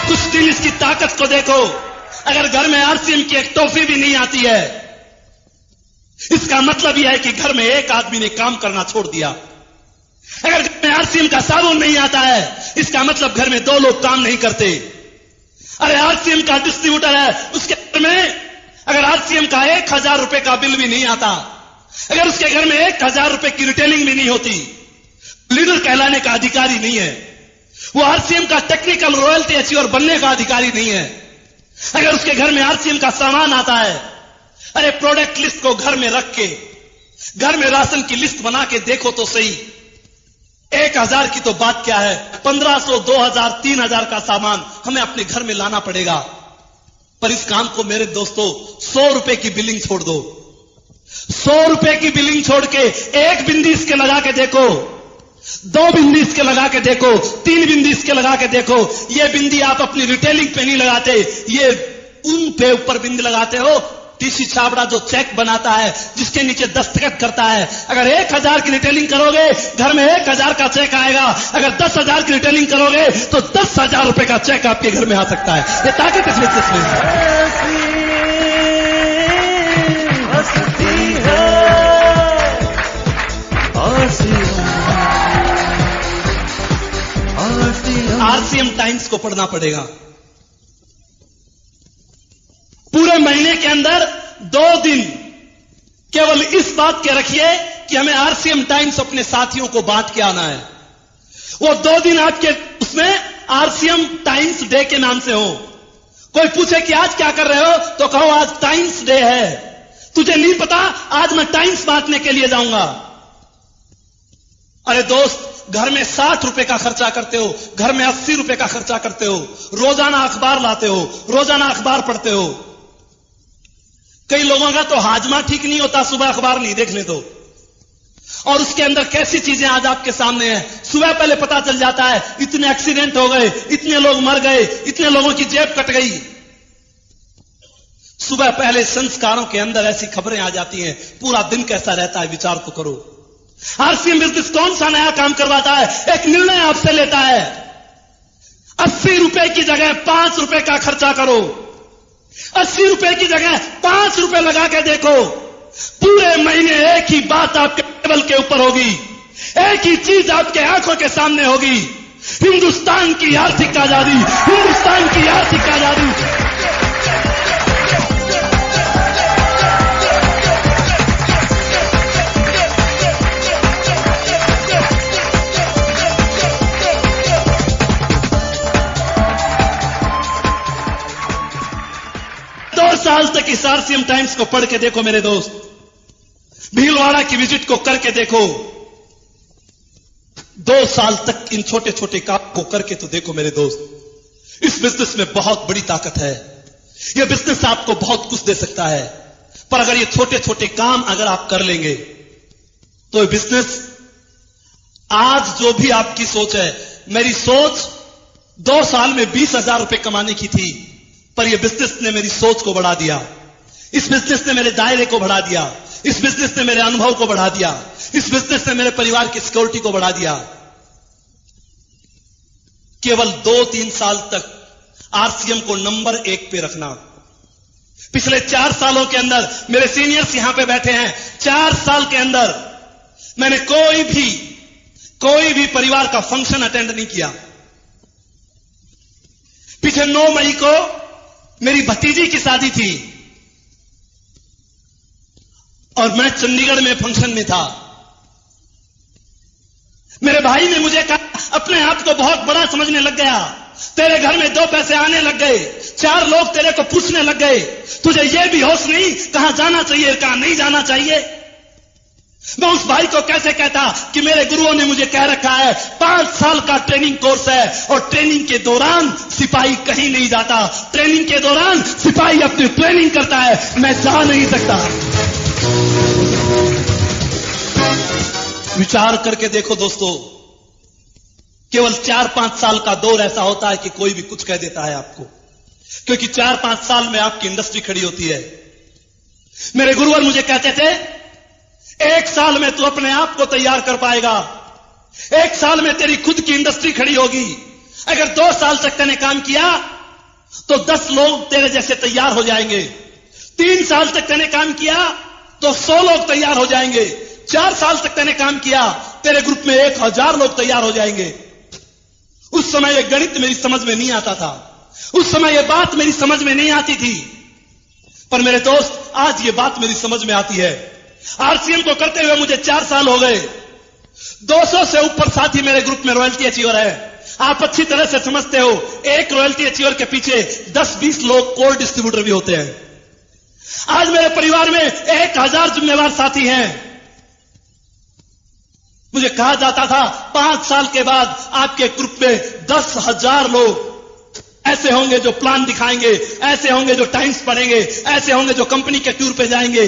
कुछ दिन इसकी ताकत को देखो। अगर घर में आरसीएम की एक टॉफी भी नहीं आती है, इसका मतलब यह है कि घर में एक आदमी ने काम करना छोड़ दिया। अगर घर में आरसीएम का साबुन नहीं आता है, इसका मतलब घर में 2 लोग काम नहीं करते। अरे आरसीएम का डिस्ट्रीब्यूटर है, उसके घर में अगर आरसीएम का 1000 रुपए का बिल भी नहीं आता, अगर उसके घर में 1000 रुपए की रिटेलिंग भी नहीं होती, लीडर कहलाने का अधिकारी नहीं है, वो आरसीएम का टेक्निकल रॉयल्टी अचीवर बनने का अधिकारी नहीं है। अगर उसके घर में आरसीएम का सामान आता है, अरे प्रोडक्ट लिस्ट को घर में रख के, घर में राशन की लिस्ट बना के देखो तो सही, 1000 की तो बात क्या है, 1500, 2000, 3000 का सामान हमें अपने घर में लाना पड़ेगा। पर इस काम को मेरे दोस्तों 100 रुपए की बिलिंग छोड़ दो, 100 रुपए की बिलिंग छोड़ के 1 बिंदी इसके लगा के देखो, 2 बिंदी इसके लगा के देखो, 3 बिंदी इसके लगा के देखो। ये बिंदी आप अपनी रिटेलिंग पे नहीं लगाते, ये उन पे ऊपर बिंदी लगाते हो। टीसी छाबड़ा जो चेक बनाता है, जिसके नीचे दस्तखत करता है, अगर 1000 की रिटेलिंग करोगे घर में 1000 का चेक आएगा, अगर 10,000 की रिटेलिंग करोगे तो 10,000 रुपए का चेक आपके घर में आ सकता है। ये ताकत इस बिजनेस में आरसीएम टाइम्स को पढ़ना पड़ेगा। पूरे महीने के अंदर 2 दिन केवल इस बात के रखिए कि हमें आरसीएम टाइम्स अपने साथियों को बांट के आना है। वो 2 दिन आपके उसमें आरसीएम टाइम्स डे के नाम से हो। कोई पूछे कि आज क्या कर रहे हो, तो कहो आज टाइम्स डे है। तुझे नहीं पता, आज मैं टाइम्स बांटने के लिए जाऊंगा। अरे दोस्त, घर में 60 रुपए का खर्चा करते हो, घर में 80 रुपए का खर्चा करते हो, रोजाना अखबार लाते हो, रोजाना अखबार पढ़ते हो। कई लोगों का तो हाजमा ठीक नहीं होता सुबह अखबार नहीं देखने दो, और उसके अंदर कैसी चीजें आज आपके सामने हैं। सुबह पहले पता चल जाता है इतने एक्सीडेंट हो गए, इतने लोग मर गए, इतने लोगों की जेब कट गई। सुबह पहले संस्कारों के अंदर ऐसी खबरें आ जाती हैं, पूरा दिन कैसा रहता है विचार तो करो। आरसीएम बिजनेस कौन सा नया काम करवाता है? एक निर्णय आपसे लेता है, 80 रुपए की जगह 5 रुपए का खर्चा करो, 80 रुपए की जगह 5 रुपए लगा के देखो। पूरे महीने एक ही बात आपके टेबल के ऊपर होगी, एक ही चीज आपके आंखों के सामने होगी, हिंदुस्तान की आर्थिक आजादी, हिंदुस्तान की आर्थिक आजादी। साल तक इस आरसीएम टाइम्स को पढ़ के देखो मेरे दोस्त, भीलवाड़ा की विजिट को करके देखो, 2 साल तक इन छोटे छोटे काम को करके तो देखो मेरे दोस्त। इस बिजनेस में बहुत बड़ी ताकत है, यह बिजनेस आपको बहुत कुछ दे सकता है। पर अगर ये छोटे छोटे काम अगर आप कर लेंगे तो ये बिजनेस, आज जो भी आपकी सोच है, मेरी सोच 2 साल में 20,000 रुपए कमाने की थी, पर यह बिजनेस ने मेरी सोच को बढ़ा दिया, इस बिजनेस ने मेरे दायरे को बढ़ा दिया, इस बिजनेस ने मेरे अनुभव को बढ़ा दिया, इस बिजनेस ने मेरे परिवार की सिक्योरिटी को बढ़ा दिया। केवल 2-3 साल तक आरसीएम को नंबर 1 पे रखना। पिछले 4 सालों के अंदर मेरे सीनियर्स यहां पे बैठे हैं, 4 साल के अंदर मैंने कोई भी परिवार का फंक्शन अटेंड नहीं किया। पीछे 9 मई को मेरी भतीजी की शादी थी और मैं चंडीगढ़ में फंक्शन में था। मेरे भाई ने मुझे कहा, अपने आप को बहुत बड़ा समझने लग गया, तेरे घर में 2 पैसे आने लग गए, 4 लोग तेरे को पूछने लग गए, तुझे यह भी होश नहीं कहां जाना चाहिए कहां नहीं जाना चाहिए। मैं उस भाई को कैसे कहता कि मेरे गुरुओं ने मुझे कह रखा है 5 साल का ट्रेनिंग कोर्स है, और ट्रेनिंग के दौरान सिपाही कहीं नहीं जाता, ट्रेनिंग के दौरान सिपाही अपनी ट्रेनिंग करता है, मैं जा नहीं सकता। विचार करके देखो दोस्तों, केवल 4-5 साल का दौर ऐसा होता है कि कोई भी कुछ कह देता है आपको, क्योंकि 4-5 साल में आपकी इंडस्ट्री खड़ी होती है। मेरे गुरुवर मुझे कहते थे, 1 साल में तू अपने आप को तैयार कर पाएगा, 1 साल में तेरी खुद की इंडस्ट्री खड़ी होगी। अगर 2 साल तक तूने काम किया तो 10 लोग तेरे जैसे तैयार हो जाएंगे, 3 साल तक तूने काम किया तो 100 लोग तैयार हो जाएंगे, 4 साल तक तूने काम किया तेरे ग्रुप में 1000 लोग तैयार हो जाएंगे। उस समय यह गणित मेरी समझ में नहीं आता था, उस समय यह बात मेरी समझ में नहीं आती थी, पर मेरे दोस्त, आज ये बात मेरी समझ में आती है। आरसीएम को करते हुए मुझे 4 साल हो गए। 200 से ऊपर साथी मेरे ग्रुप में रॉयल्टी अचीवर है। आप अच्छी तरह से समझते हो, एक रॉयल्टी अचीवर के पीछे 10-20 लोग कोर डिस्ट्रीब्यूटर भी होते हैं। आज मेरे परिवार में 1000 जिम्मेवार साथी हैं। मुझे कहा जाता था 5 साल के बाद आपके ग्रुप में 10,000 लोग ऐसे होंगे जो प्लान दिखाएंगे, ऐसे होंगे जो टाइम्स पढ़ेंगे, ऐसे होंगे जो कंपनी के टूर पे जाएंगे।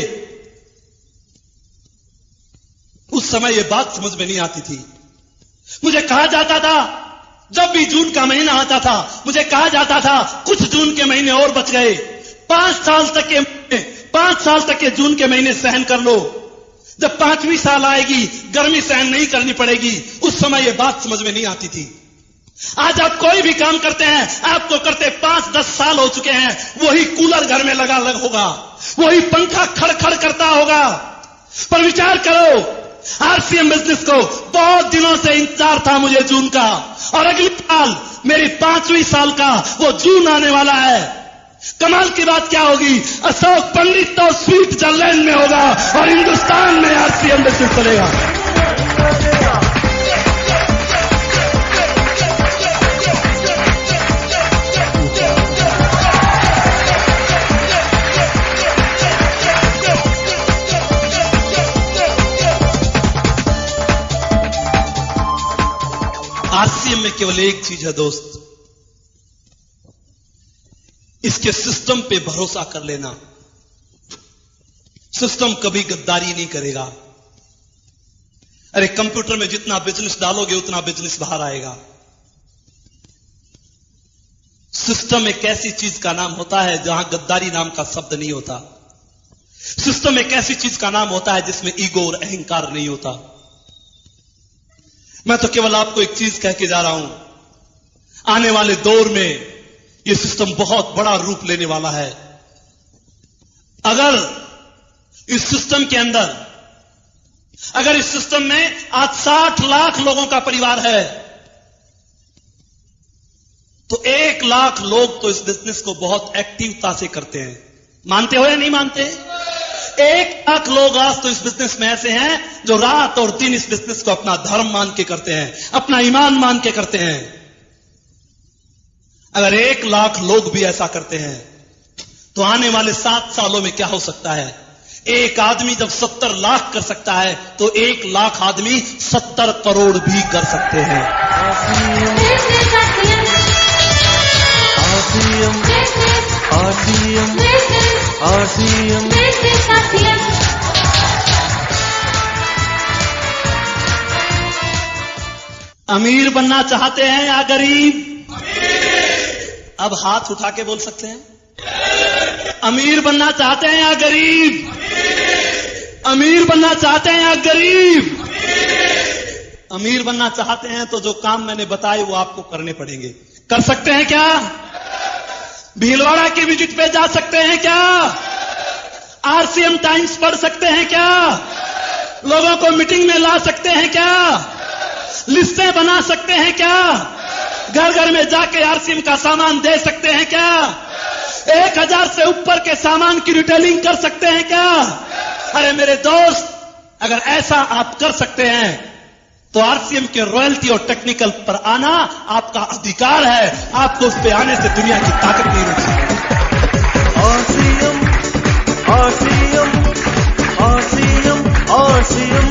उस समय यह बात समझ में नहीं आती थी। मुझे कहा जाता था, जब भी जून का महीना आता था, मुझे कहा जाता था कुछ जून के महीने और बच गए, 5 साल तक के जून के महीने सहन कर लो। जब 5वीं साल आएगी, गर्मी सहन नहीं करनी पड़ेगी। उस समय यह बात समझ में नहीं आती थी। आज आप कोई भी काम करते हैं, आपको करते 5-10 साल हो चुके हैं, वही कूलर घर में लगा होगा, वही पंखा खड़खड़ करता होगा। पर विचार करो, आरसीएम बिजनेस को बहुत दिनों से इंतजार था मुझे जून का, और अगली साल मेरी 5वीं साल का वो जून आने वाला है। कमाल की बात क्या होगी, अशोक पंडित तो स्विट्जरलैंड में होगा और हिंदुस्तान में आरसीएम बिजनेस चलेगा। आरसीएम में केवल एक चीज है दोस्त, इसके सिस्टम पे भरोसा कर लेना। सिस्टम कभी गद्दारी नहीं करेगा। अरे कंप्यूटर में जितना बिजनेस डालोगे उतना बिजनेस बाहर आएगा। सिस्टम एक ऐसी चीज का नाम होता है जहां गद्दारी नाम का शब्द नहीं होता। सिस्टम एक ऐसी चीज का नाम होता है जिसमें ईगो और अहंकार नहीं होता। मैं तो केवल आपको एक चीज कह के जा रहा हूं, आने वाले दौर में यह सिस्टम बहुत बड़ा रूप लेने वाला है। अगर इस सिस्टम के अंदर, अगर इस सिस्टम में आज 60 लाख लोगों का परिवार है, तो 1 लाख लोग तो इस बिजनेस को बहुत एक्टिवता से करते हैं। मानते हो या नहीं मानते? 1 लाख लोग आज तो इस बिजनेस में ऐसे हैं जो रात और दिन इस बिजनेस को अपना धर्म मान के करते हैं, अपना ईमान मान के करते हैं। अगर 1 लाख लोग भी ऐसा करते हैं तो आने वाले 7 सालों में क्या हो सकता है? एक आदमी जब 70 लाख कर सकता है तो 1 लाख आदमी 70 करोड़ भी कर सकते हैं। अमीर बनना चाहते हैं या गरीब? अब हाथ उठा के बोल सकते हैं। अमीर बनना चाहते हैं या गरीब? अमीर बनना चाहते हैं या गरीब? अमीर बनना चाहते हैं तो जो काम मैंने बताए वो आपको करने पड़ेंगे। कर सकते हैं क्या? भीलवाड़ा की विजिट पे जा सकते हैं क्या? आरसीएम टाइम्स पढ़ सकते हैं क्या? लोगों को मीटिंग में ला सकते हैं क्या? लिस्टें बना सकते हैं क्या? घर घर में जाके आरसीएम का सामान दे सकते हैं क्या? 1000 से ऊपर के सामान की रिटेलिंग कर सकते हैं क्या? अरे मेरे दोस्त, अगर ऐसा आप कर सकते हैं तो आरसीएम के रॉयल्टी और टेक्निकल पर आना आपका अधिकार है। आपको उस पे आने से दुनिया की ताकत नहीं रोक सकती। RCM RCM RCM RCM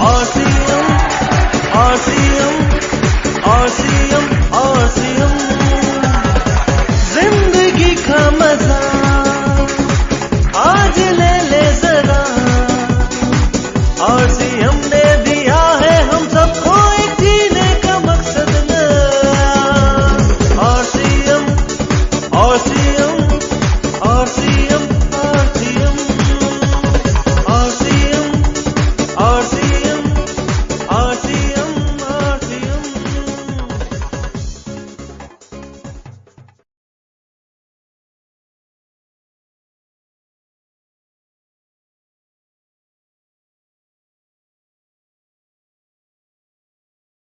RCM RCM